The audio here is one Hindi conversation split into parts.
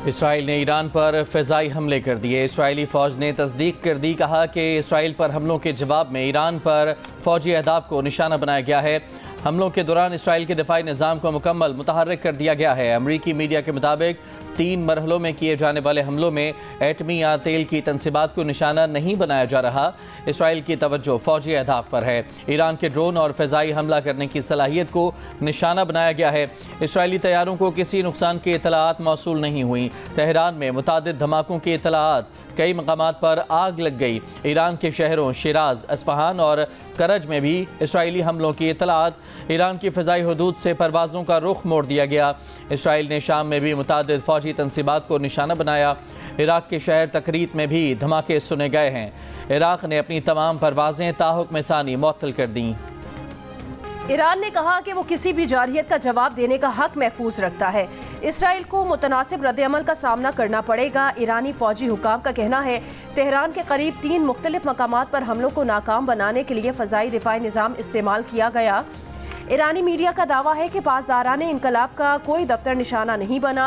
इसराइल ने ईरान पर फ़िज़ाई हमले कर दिए। इसराइली फ़ौज ने तस्दीक कर दी, कहा कि इसराइल पर हमलों के जवाब में ईरान पर फ़ौजी अहदाफ को निशाना बनाया गया है। हमलों के दौरान इसराइल के दिफाई निज़ाम को मुकम्मल मुतहर्रिक कर दिया गया है। अमरीकी मीडिया के मुताबिक 3 मरहलों में किए जाने वाले हमलों में एटमी या तेल की तंसीबात को निशाना नहीं बनाया जा रहा। इसराइल की तवज्जो फ़ौजी अहदाफ पर है। ईरान के ड्रोन और फ़िज़ाई हमला करने की सलाहियत को निशाना बनाया गया है। इसराइली तैयारों को किसी नुकसान की इतलात मौसूल नहीं हुई। तेहरान में मुतादिद धमाकों की इतलात, कई मकामात पर आग लग गई। ईरान के शहरों शिराज, अस्फहान और करज में भी इसराइली हमलों की इतलात। ईरान की फ़िज़ाई हदूद से परवाज़ों का रुख मोड़ दिया गया। इसराइल ने शाम में भी मुतादिद फ़ौजी तंसीबात को निशाना बनाया। इराक़ के शहर तकरीत में भी धमाके सुने गए हैं। इराक़ ने अपनी तमाम परवाज़ें ताहुक्म सानी मुअत्तल कर दी। ईरान ने कहा कि वो किसी भी जारहियत का जवाब देने का हक महफूज रखता है। इसराइल को मुतनासिब रद्द-ए-अमल का सामना करना पड़ेगा। ईरानी फौजी हुकाम का कहना है तेहरान के करीब 3 मुख्तलिफ मकामात पर हमलों को नाकाम बनाने के लिए फ़ज़ाई दिफाई निज़ाम इस्तेमाल किया गया। ईरानी मीडिया का दावा है कि पासदाराने इनकलाब का कोई दफ्तर निशाना नहीं बना।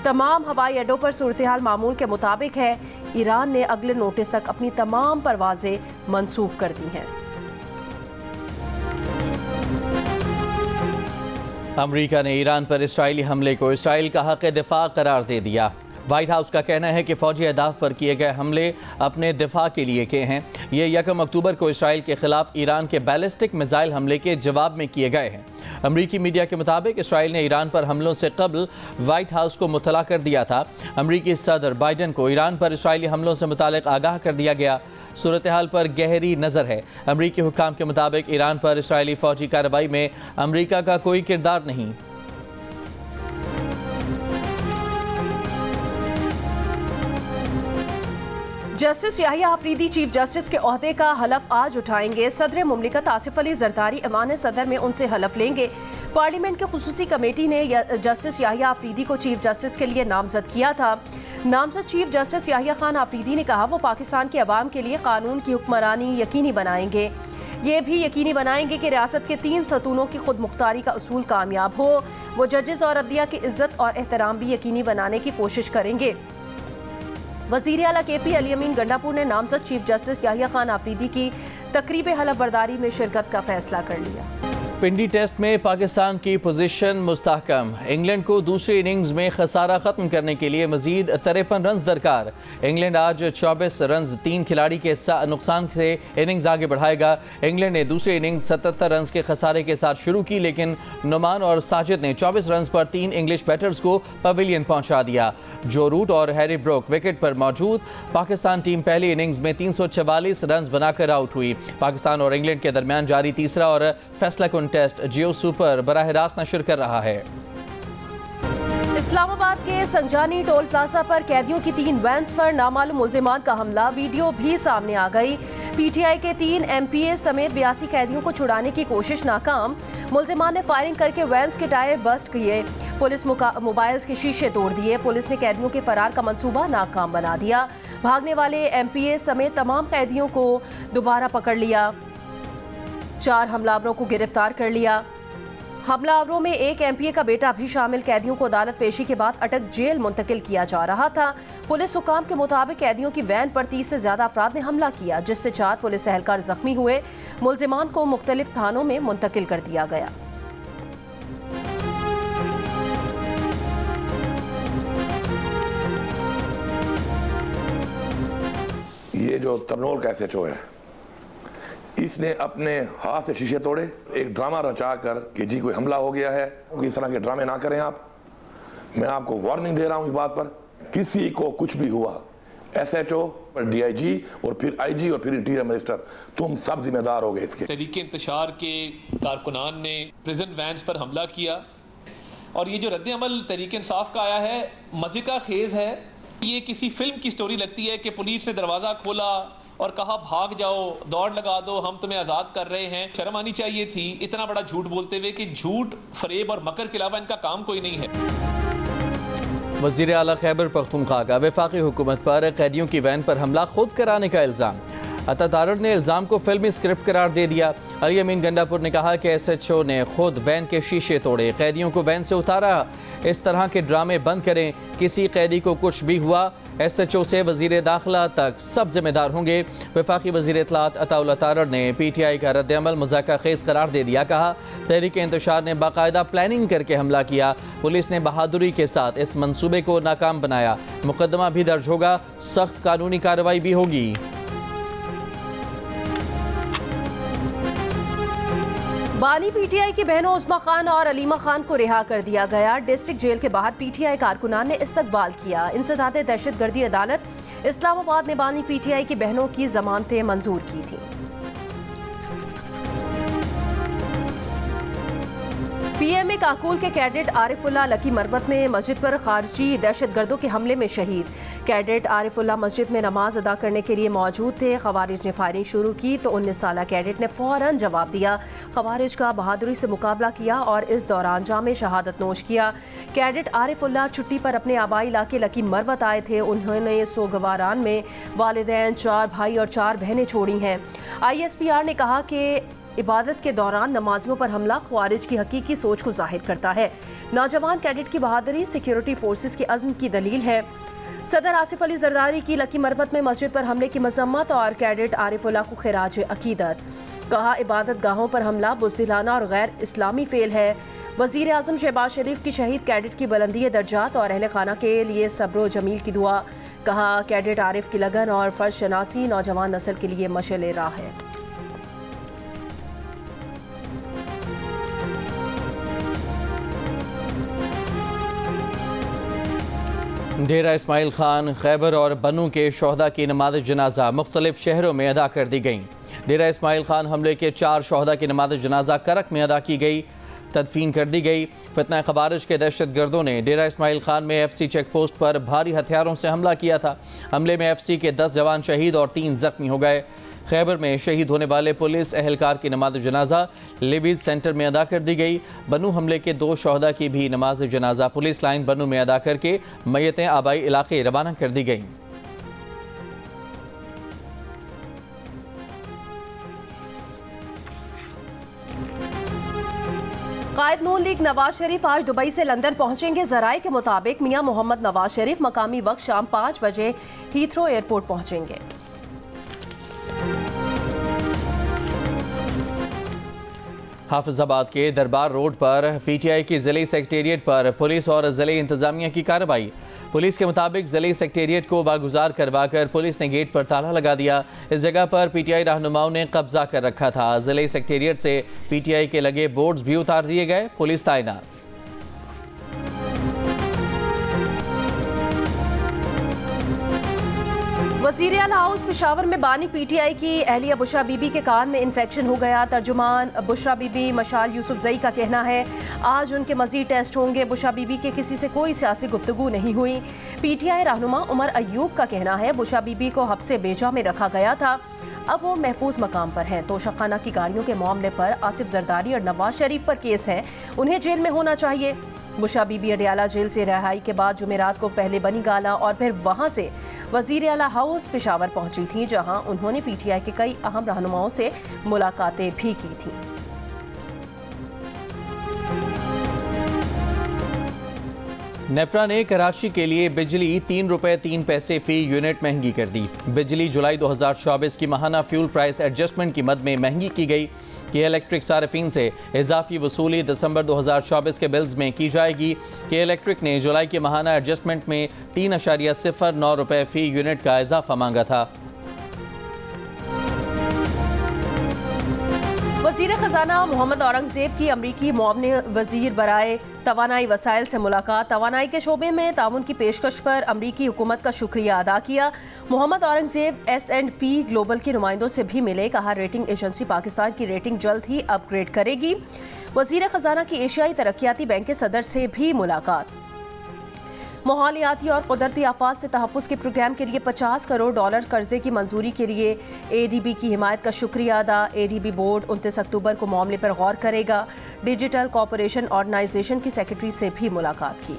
तमाम हवाई अड्डों पर सूरत-ए-हाल मामूल के मुताबिक है। ईरान ने अगले नोटिस तक अपनी तमाम परवाज़ें मनसूख कर दी हैं। अमरीका ने ईरान पर इसराइली हमले को इसराइल का हक़ दिफा करार दे दिया। वाइट हाउस का कहना है कि फ़ौजी अहदाफ पर किए गए हमले अपने दिफा के लिए किए हैं। ये 1 अक्टूबर को इसराइल के खिलाफ ईरान के बैलिस्टिक मिसाइल हमले के जवाब में किए गए हैं। अमरीकी मीडिया के मुताबिक इसराइल ने ईरान पर हमलों से कबल वाइट हाउस को मुतला कर दिया था। अमरीकी सदर बाइडन को ईरान पर इसराइली हमलों से मुतालिक आगाह कर दिया गया। सूरत हाल पर गहरी नज़र है। अमरीकी हुक्काम के मुताबिक ईरान पर इसराइली फ़ौजी कार्रवाई में अमरीका का कोई किरदार नहीं। Justice Yahya Afridi chief justice के ओहदे का हलफ आज उठाएंगे। सदर मुमलिकत आसिफ अली जरदारी ऐवान सदर में उनसे हलफ लेंगे। पार्लियामेंट की खुसूसी कमेटी ने जस्टिस याहिया अफरीदी को चीफ जस्टिस के लिए नामजद किया था। नामजद चीफ जस्टिस याहिया खान अफरीदी ने कहा वो पाकिस्तान के अवाम के लिए कानून की हुक्मरानी यकीनी बनाएंगे। ये भी यकीनी बनाएंगे कि रियासत के 3 सतूनों की खुद मुख्तारी का उसूल कामयाब हो। वो जजेस और अदलिया की इज्जत और एहतराम भी यकीनी बनाने की कोशिश करेंगे। वज़ीर आला KP अली अमीन गंडापुर ने नामजद चीफ जस्टिस याहिया खान अफरीदी की तकरीब हलफ बर्दारी में शिरकत का फैसला कर लिया। पिंडी टेस्ट में पाकिस्तान की पोजीशन मुस्तहकम। इंग्लैंड को दूसरी इनिंग्स में खसारा ख़त्म करने के लिए मजीद 53 रन दरकार। इंग्लैंड आज 24 रन 3 खिलाड़ी के नुकसान से इनिंग्स आगे बढ़ाएगा। इंग्लैंड ने दूसरी इनिंग्स 77 रन के खसारे के साथ शुरू की, लेकिन नुमान और साजिद ने 24 रन पर 3 इंग्लिश बैटर्स को पवेलियन पहुंचा दिया। जो रूट और हैरी ब्रोक विकेट पर मौजूद। पाकिस्तान टीम पहली इनिंग्स में 344 रन बनाकर आउट हुई। पाकिस्तान और इंग्लैंड के दरमियान जारी तीसरा और फैसला कुन टेस्ट जियो सुपर बराह रास्त नशर कर रहा है। इस्लामाबाद के संजानी टोल प्लाजा पर कैदियों की 3 वैन्स पर नामालूम मुल्जिमान का हमला, वीडियो भी सामने आ गई। PTI के 3 MPA समेत 82 कैदियों को छुड़ाने की कोशिश नाकाम। मुल्जिमान ने फायरिंग करके वैन्स के टायर बस्ट किए। पुलिस मोबाइल्स के शीशे तोड़ दिए। पुलिस ने कैदियों के फरार का मंसूबा नाकाम बना दिया। भागने वाले MPA समेत तमाम कैदियों को दोबारा पकड़ लिया। 4 हमलावरों को गिरफ्तार कर लिया। हमलावरों में एक MPA का बेटा भी शामिल। कैदियों को अदालत पेशी के बाद अटक जेल मुंतकिल किया जा रहा था। पुलिस हुकाम के मुताबिक कैदियों की वैन पर 30 से ज्यादा अफराद ने हमला किया, जिससे 4 पुलिस एहलकार जख्मी हुए। मुल्जिमान को मुख्तलिफ थानों में मुंतकिल कर दिया गया। ये जो तरनोल का SHO है, इसने अपने हाथ से शीशे तोड़े, एक ड्रामा रचा कर कि जी कोई हमला हो गया है। इस तरह के ड्रामे ना करें आप। मैं आपको वार्निंग दे रहा हूं इस बात पर। किसी को कुछ भी हुआ, SHO, DIG और फिर IG और फिर इंटीरियर मिनिस्टर, तुम सब जिम्मेदार हो गए इसके। तहरीक इंतशार के कारकुनान ने प्रिजन वैन्स पर हमला किया और ये जो रद्द-ए-अमल तहरीक इंसाफ का आया है, मज़े का खेज है। ये किसी फिल्म की स्टोरी लगती है कि पुलिस ने दरवाज़ा खोला और कहा भाग जाओ, दौड़ लगा दो, हम तुम्हें आज़ाद कर रहे हैं। शर्म आनी चाहिए थी इतना बड़ा झूठ बोलते हुए कि झूठ, फरेब और मकर के अलावा इनका काम कोई नहीं है। वज़ीर आला खैबर पख्तूनख्वा का वफाकी हुकूमत पर कैदियों की वैन पर हमला खुद कराने का इल्ज़ाम। अता तारड़ ने इल्ज़ाम को फिल्मी स्क्रिप्ट करार दे दिया। अली अमीन गंडापुर ने कहा कि SHO ने खुद वैन के शीशे तोड़े, कैदियों को वैन से उतारा। इस तरह के ड्रामे बंद करें, किसी कैदी को कुछ भी हुआ SHO से वज़ीर दाखिला तक सब जिम्मेदार होंगे। वफाकी वज़ीर इत्तलात अताउल्लाह तारड़ ने PTI का रद्द-ए-अमल मज़ाक़ा खेज़ करार दे दिया। कहा तहरीक इंतशार ने बाकायदा प्लानिंग करके हमला किया, पुलिस ने बहादुरी के साथ इस मंसूबे को नाकाम बनाया। मुकदमा भी दर्ज होगा, सख्त कानूनी कार्रवाई भी होगी। बानी PTI की बहनों उस्मा खान और अलीमा खान को रिहा कर दिया गया। डिस्ट्रिक्ट जेल के बाहर PTI कारकुनान ने इस्तकबाल किया। इंसदाद दहशतगर्दी अदालत इस्लामाबाद ने बानी PTI की बहनों की जमानतें मंजूर की थी। PMA काकूल के कैडेट आरिफुल्लाह लकी मरवत में मस्जिद पर खारजी दहशतगर्दों के हमले में शहीद। कैडेट आरिफुल्लाह मस्जिद में नमाज अदा करने के लिए मौजूद थे। खवारिज ने फायरिंग शुरू की तो 19 साला कैडेट ने फौरन जवाब दिया। खवारिज का बहादुरी से मुकाबला किया और इस दौरान जामे शहादत नोश किया। कैडेट आरिफुल्लाह छुट्टी पर अपने आबाई इलाके लकी मरवत आए थे। उन्होंने सोगवारान में वालिदैन, 4 भाई और 4 बहनें छोड़ी हैं। ISPR ने कहा कि इबादत के दौरान नमाजियों पर हमला ख्वारिज की हकीकी सोच को जाहिर करता है। नौजवान कैडेट की बहादुरी सिक्योरिटी फोर्सेस के अज़्म की दलील है। सदर आसिफ अली जरदारी की लकी मरवत में मस्जिद पर हमले की मजम्मत और कैडेट आरिफुल्लाह को खिराज अकीदत। कहा इबादत गाहों पर हमला बुज़दिलाना और गैर इस्लामी फेल है। वज़ीर आज़म शहबाज शरीफ की शहीद कैडेट की बुलंदी दर्जात और अहले खाना के लिए सब्र जमील की दुआ। कहा कैडेट आरिफ की लगन और फ़र्ज शनासी नौजवान नस्ल के लिए मशअल राह है। डेरा इस्माइल खान, खैबर और बनू के शोहदा की नमाज जनाजा मुख्तलिफ शहरों में अदा कर दी गई। डेरा इस्माइल खान हमले के 4 शोहदा की नमाज जनाजा करक में अदा की गई, तदफीन कर दी गई। फितना खवारिज के दहशत गर्दों ने डेरा इस्माइल खान में FC चेक पोस्ट पर भारी हथियारों से हमला किया था। हमले में FC के 10 जवान शहीद और 3 जख्मी हो गए। खैबर में शहीद होने वाले पुलिस एहलकार की नमाज जनाजा लिबीज सेंटर में अदा कर दी गई। बनू हमले के 2 शोहदा की भी नमाज जनाजा पुलिस लाइन बनू में अदा करके मैयतें आबाई इलाके रवाना कर दी गई। कायद नून लीग नवाज शरीफ आज दुबई से लंदन पहुंचेंगे। जराए के मुताबिक मियां मोहम्मद नवाज शरीफ मकामी वक्त शाम 5 बजे हीथ्रो एयरपोर्ट पहुंचेंगे। हाफिजाबाद के दरबार रोड पर PTI की ज़िले सेक्रेटेरिएट पर पुलिस और ज़िले इंतजामिया की कार्रवाई। पुलिस के मुताबिक ज़िले सेक्रेटेरिएट को वागुजार करवाकर पुलिस ने गेट पर ताला लगा दिया। इस जगह पर PTI रहनुमाओं ने कब्जा कर रखा था। ज़िले सेक्रेटेरिएट से PTI के लगे बोर्ड्स भी उतार दिए गए। पुलिस तैनात। वज़ीर आला हाउस पेशावर में बानी PTI की अहलिया बुशरा बीबी के कान में इन्फेक्शन हो गया। तर्जुमान बुशरा बीबी मशाल यूसुफजई का कहना है आज उनके मजीद टेस्ट होंगे। बुशरा बीबी के किसी से कोई सियासी गुफ्तगू नहीं हुई। PTI रहनुमा उमर अयूब का कहना है बुशरा बीबी को हब्से बेजा में रखा गया था, अब वो महफूज मकाम पर हैं। तोशाखाना की गाड़ियों के मामले पर आसिफ जरदारी और नवाज शरीफ पर केस है, उन्हें जेल में होना चाहिए। बुशरा बीबी अडियाला जेल से रिहाई के बाद जुमेरात को पहले बनी गाला और फिर वहां से वज़ीर आला हाउस पेशावर पहुंची थी, जहां उन्होंने PTI के कई अहम रहनुमाओं से मुलाकातें भी की थी। नेपरा ने कराची के लिए बिजली 3 रुपये 3 पैसे फी यूनिट महंगी कर दी। बिजली जुलाई 2024 की माहाना फ्यूल प्राइस एडजस्टमेंट की मद में महंगी की गई कि इलेक्ट्रिक सार्फिन से इजाफी वसूली दिसंबर 2024 के बिल्स में की जाएगी। कि इलेक्ट्रिक ने जुलाई के माहाना एडजस्टमेंट में 3.09 रुपये फी यूनिट का इजाफा मांगा था। वज़ीर ख़जाना मोहम्मद औरंगज़ेब की अमरीकी मुआवने वज़ीर बराए तवानाई वसाइल से मुलाकात। तवानाई के शोबे में ताउन की पेशकश पर अमरीकी हुकूमत का शुक्रिया अदा किया। मोहम्मद औरंगज़ेब S&P ग्लोबल के नुमाइंदों से भी मिले। कहा रेटिंग एजेंसी पाकिस्तान की रेटिंग जल्द ही अपग्रेड करेगी। वज़ीर ख़जाना की एशियाई तरक्याती बैंक के सदर से भी मुलाकात। माहौलियाती और कुदरती आफात से तहफ़्फ़ुज़ के प्रोग्राम के लिए $50 करोड़ कर्जे की मंजूरी के लिए ADB की हिमायत का शुक्रिया अदा। ADB बोर्ड 29 अक्टूबर को मामले पर गौर करेगा। डिजिटल कॉर्पोरेशन ऑर्गेनाइजेशन की सेक्रेटरी से भी मुलाकात की।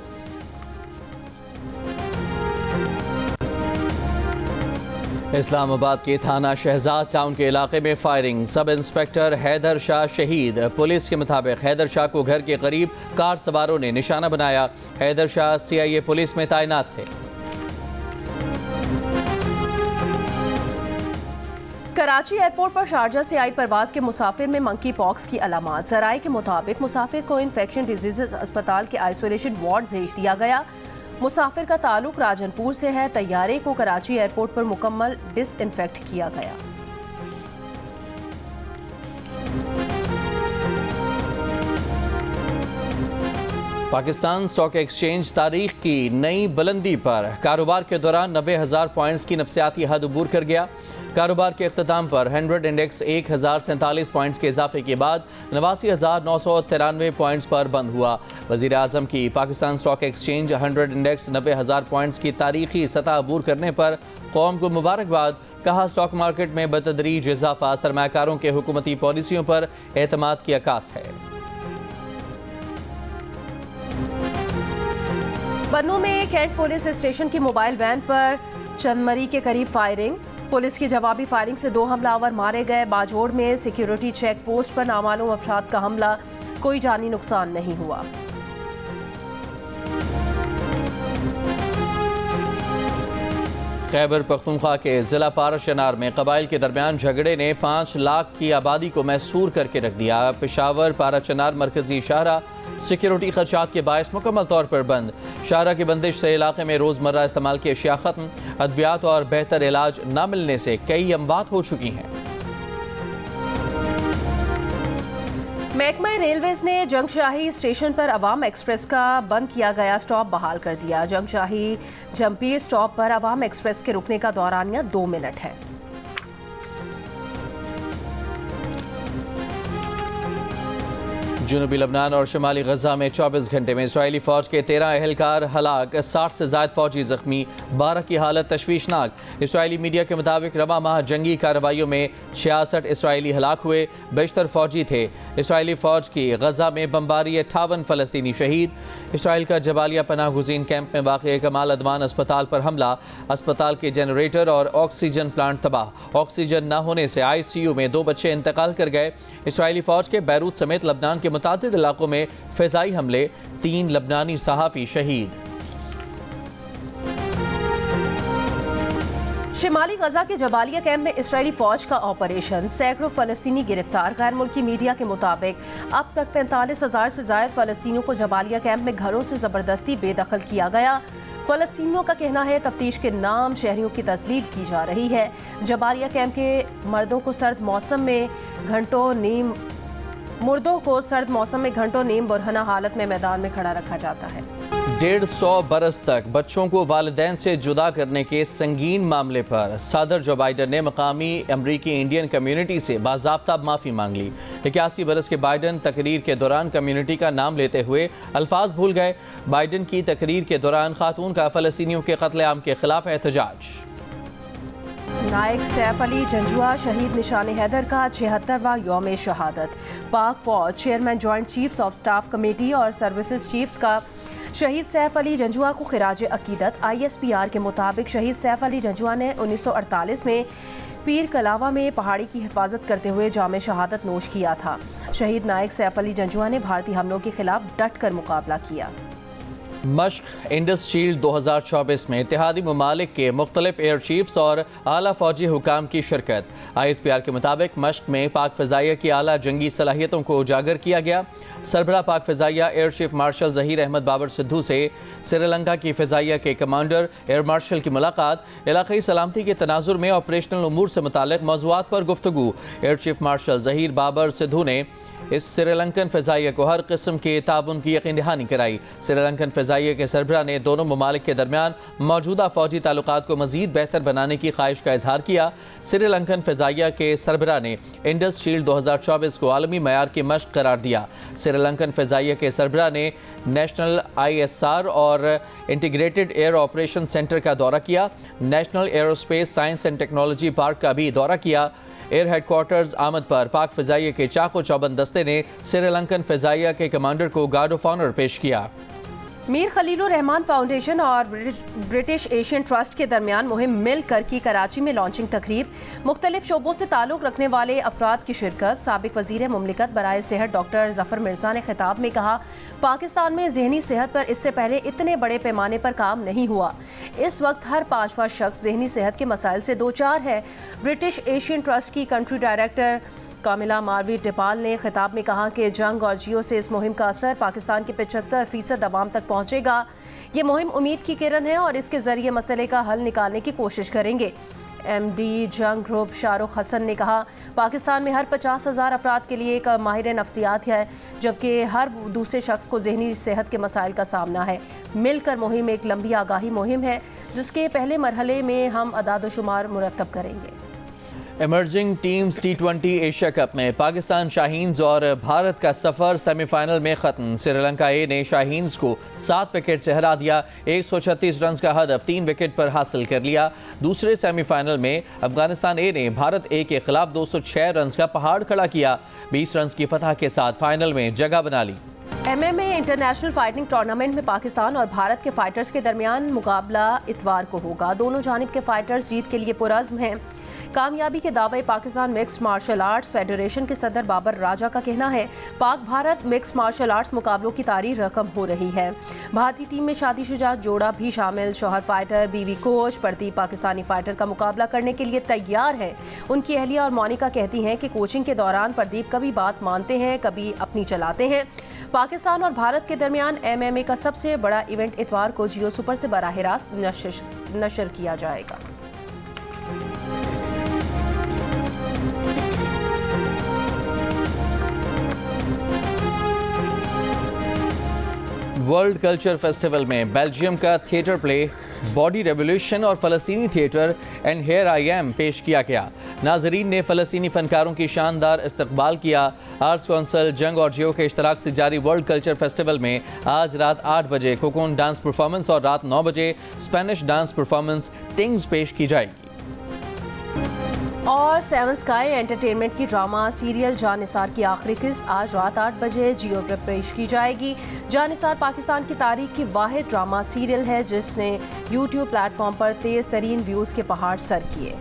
इस्लामाबाद के थाना शहजाद टाउन के इलाके में firing, sub inspector Haider Shah शहीद। पुलिस के मुताबिक हैदर शाह को घर के करीब कार सवारों ने निशाना बनाया। हैदर शाह CIA पुलिस में तैनात थे। कराची एयरपोर्ट पर शारजा से आई परवाज के मुसाफिर में मंकी पॉक्स की अलामात। जराये के मुताबिक मुसाफिर को इन्फेक्शन डिजीजेज अस्पताल के आइसोलेशन वार्ड भेज दिया गया। मुसाफिर का ताल्लुक राजनपुर से है। तैयारे को कराची एयरपोर्ट पर मुकम्मल डिसइंफेक्ट किया गया। पाकिस्तान स्टॉक एक्सचेंज तारीख की नई बुलंदी पर। कारोबार के दौरान 90,000 पॉइंट्स की नफसियाती हद अबूर कर गया। कारोबार के अख्ताम पर 100 इंडेक्स 1047 पॉइंट्स के इजाफे के बाद 89,993 पॉइंट्स पर बंद हुआ। वज़ीर आज़म की Pakistan stock exchange 100 index 90,000 points की तारीखी सतह अबूर करने पर कौम को मुबारकबाद। कहा, स्टॉक मार्केट में बतदरीज इजाफा सरमायाकारों के हुकूमती पॉलिसियों पर एतमाद की अक्कास है। बन्नू में कैंट पुलिस स्टेशन की मोबाइल वैन पर चंदमरी के करीब फायरिंग। पुलिस की जवाबी फायरिंग से 2 हमलावर मारे गए। बाजोड़ में सिक्योरिटी चेक पोस्ट पर नामालूम अफराद का हमला, कोई जानी नुकसान नहीं हुआ। खैबर पख्तूनख्वा के जिला पाराशनार में कबाइल के दरमियान झगड़े ने 5 लाख की आबादी को महसूर करके रख दिया। पेशावर पाराचनार मरकजी शाहरा सिक्योरिटी खदशात के बायस मुकम्मल तौर पर बंद। शाहरा की बंदिश से इलाके में रोज़मर्रा इस्तेमाल की अशिया खत्म। अद्वियात और बेहतर इलाज न मिलने से कई अमवात हो चुकी हैं। महकमा रेलवेज ने जंगशाही स्टेशन पर अवाम एक्सप्रेस का बंद किया गया स्टॉप बहाल कर दिया। जंगशाही जंपीर स्टॉप पर अवाम एक्सप्रेस के रुकने का दौरानिया 2 मिनट है। जुनूबी लबनान और शुमाली गजा में 24 घंटे में इसराइली फौज के 13 एहलकार हलाक, 60 से ज़ायद फौजी जख्मी, 12 की हालत तशवीशनाक। इसराइली मीडिया के मुताबिक रवा माह जंगी कार्रवाइयों में 66 इसराइली हलाक हुए, 72 फौजी थे। इसराइली फौज की गजा में बमबारी, 58 फ़लस्तीनी शहीद। इसराइल का जबालिया पनाह गुज़ीन कैंप में वाक़ कमाल अदवान अस्पताल पर हमला, अस्पताल के जनरेटर और ऑक्सीजन प्लांट तबाह। ऑक्सीजन न होने से ICU में 2 बच्चे इंतकाल कर गए। इसराइली फौज के बैरूत समेत लबनान के मुतादिद इलाकों में फ़िज़ाई हमले, 3 लबनानी सहाफ़ी शहीद। शिमाली गजा के जबालिया कैंप में इसराइली फौज का ऑपरेशन, सैकड़ों फ़लस्तीनी गिरफ्तार। गैर मुल्की मीडिया के मुताबिक अब तक 45,000 से ज़ायद फ़लस्तीनियों को जबालिया कैंप में घरों से ज़बरदस्ती बेदखल किया गया। फ़लस्तीनियों का कहना है तफ्तीश के नाम शहरियों की तस्लील की जा रही है। जबालिया कैंप के मुर्दों को सर्द मौसम में घंटों नीम बुरहना हालत में मैदान में खड़ा रखा जाता है। 150 बरस तक बच्चों को वालिदैन से जुदा करने के संगीन मामले पर सदर जो बाइडन ने मकामी अमरीकी इंडियन कम्युनिटी से बाज़ाब्ता माफ़ी मांग ली। 81 बरस के बाइडन तकरीर के दौरान कम्युनिटी का नाम लेते हुए अल्फाज भूल गए। बाइडन की तकरीर के दौरान खातून का फ़लस्तीनियों के कत्लेआम के खिलाफ एहतजाज। नायक सैफ अली जंजुआ शहीद निशान हैदर का 76वां यौम शहादत। पाक फौज chairman joint chiefs of staff committee और सर्विसेज चीफ्स का शहीद सैफ अली जंजुआ को खिराज अकीदत। ISPR के मुताबिक शहीद सैफ अली जंजुआ ने 1948 में पीर कलावा में पहाड़ी की हिफाजत करते हुए जाम शहादत नोश किया था। शहीद नायक सैफ अली जंजुआ ने भारतीय हमलों के खिलाफ डट कर मुकाबला किया। मश्क इंडस शील्ड 2024 में इत्तेहादी ममालिक के मुख्तलिफ एयर चीफ्स और आला फौजी हुकाम की शिरकत। ISPR के मुताबिक मश्क में पाक फ़िज़ाइया की आला जंगी सलाहियतों को उजागर किया गया। सरबराह पाक फ़िज़ाइया air chief marshal Zaheer Ahmed Babar Sidhu से श्रीलंका की फ़िज़ाइया के कमांडर एयर मार्शल की मुलाकात। इलाक़ाई सलामती के तनाजुर में ऑपरेशनल उमूर से मुताल्लिक़ मौज़ूआत पर गुफ्तगू। Air chief marshal Zaheer Babar Sidhu ने इस श्रीलंकन फ़िज़ाइया को हर किस्म के ताउन की यकीन दहानी कराई। श्रीलंकन फ़िज़ाइया के सरबराह ने दोनों ममालिक के दरमियान मौजूदा फ़ौजी ताल्लुकात को मज़ीद बेहतर बनाने की ख्वाहिश का इजहार किया। श्रीलंकन फ़िज़ाइया के सरबराह ने इंडस शील्ड 2024 को आलमी मयार की मश्क करार दिया। श्रीलंकन फ़िज़ाइया के सरबराह ने नेशनल ISR और इंटीग्रेटेड एयर ऑपरेशन सेंटर का दौरा किया। National aerospace science and technology park का भी दौरा किया। एयर हेडक्वार्टर्स आमद पर पाक फ़िज़ाइया के चाको चौबंद दस्ते ने श्रीलंकन फ़िज़ाइया के कमांडर को गार्ड ऑफ ऑनर पेश किया। मीर खलीलुर रहमान फाउंडेशन और ब्रिटिश एशियन ट्रस्ट के दरमियान मुहिम मिलकर की कराची में लॉन्चिंग तकरीब, मुख्तलिफ शोबों से ताल्लुक़ रखने वाले अफराद की शिरकत। साबिक वज़ीर मुमलिकत बराए सेहत डॉक्टर जफ़र मिर्ज़ा ने खिताब में कहा, पाकिस्तान में ज़हनी सेहत पर इससे पहले इतने बड़े पैमाने पर काम नहीं हुआ। इस वक्त हर पांचवा शख्स ज़हनी सेहत के मसाइल से दो चार है। ब्रिटिश एशियन ट्रस्ट की कंट्री डायरेक्टर कामिला मारवी टिपाल ने खिताब में कहा कि जंग और जियो से इस मुहिम का असर पाकिस्तान के 75% अवाम तक पहुँचेगा। ये मुहिम उम्मीद की किरण है और इसके ज़रिए मसले का हल निकालने की कोशिश करेंगे। MD जंग ग्रुप शाहरुख हसन ने कहा, पाकिस्तान में हर 50,000 अफराद के लिए एक माहिर नफ्सियात है, जबकि हर दूसरे शख्स को ज़हनी सेहत के मसाइल का सामना है। मिलकर मुहिम एक लंबी आगाही मुहिम है, जिसके पहले मरहले में हम अदाद-ओ-शुमार मुरतब करेंगे। Emerging teams T20 Asia cup में पाकिस्तान शाहीन्स और भारत का सफ़र सेमीफाइनल में ख़त्म। श्रीलंका ए ने शाहीन्स को 7 विकेट से हरा दिया। 136 रन का हदफ 3 विकेट पर हासिल कर लिया। दूसरे सेमीफाइनल में अफगानिस्तान ए ने भारत ए के खिलाफ 206 रन का पहाड़ खड़ा किया। 20 रन की फतह के साथ फाइनल में जगह बना ली। MMA इंटरनेशनल फाइटिंग टूर्नामेंट में पाकिस्तान और भारत के फाइटर्स के दरमियान मुकाबला इतवार को होगा। दोनों जानिब के फाइटर्स जीत के लिए पुरज़्म हैं। कामयाबी के दावे Pakistan mixed martial arts federation के सदर बाबर राजा का कहना है, Pak Bharat mixed martial arts मुकाबलों की तारीख रकम हो रही है। भारतीय टीम में शादीशुदा जोड़ा भी शामिल। शौहर फाइटर बीवी कोच प्रदीप पाकिस्तानी फाइटर का मुकाबला करने के लिए तैयार है। उनकी अहलिया और मोनिका कहती हैं कि कोचिंग के दौरान प्रदीप कभी बात मानते हैं, कभी अपनी चलाते हैं। पाकिस्तान और भारत के दरमियान MMA का सबसे बड़ा इवेंट इतवार को जियो सुपर से बराह रास्त नशर किया जाएगा। वर्ल्ड कल्चर फेस्टिवल में बेल्जियम का थिएटर प्ले बॉडी रेवोल्यूशन और फ़लस्तीनी theatre and here I am पेश किया गया। नाजरीन ने फ़लस्तीनी फ़नकारों की शानदार इस्तकबाल किया। आर्ट्स काउंसिल जंग और जियो के इश्तराक से जारी वर्ल्ड कल्चर फेस्टिवल में आज रात 8 बजे कोकोन डांस परफॉर्मेंस और रात 9 बजे स्पेनिश डांस परफॉर्मेंस टिंग्स पेश की जाएगी। और 7 स्काई एंटरटेनमेंट की ड्रामा सीरियल जानिसार की आखिरी किस्त आज रात 8 बजे जियो पर पेश की जाएगी। जानिसार पाकिस्तान की तारीख की वाहिद ड्रामा सीरियल है जिसने YouTube प्लेटफॉर्म पर तेज़ तरीन व्यूज़ के पहाड़ सर किए।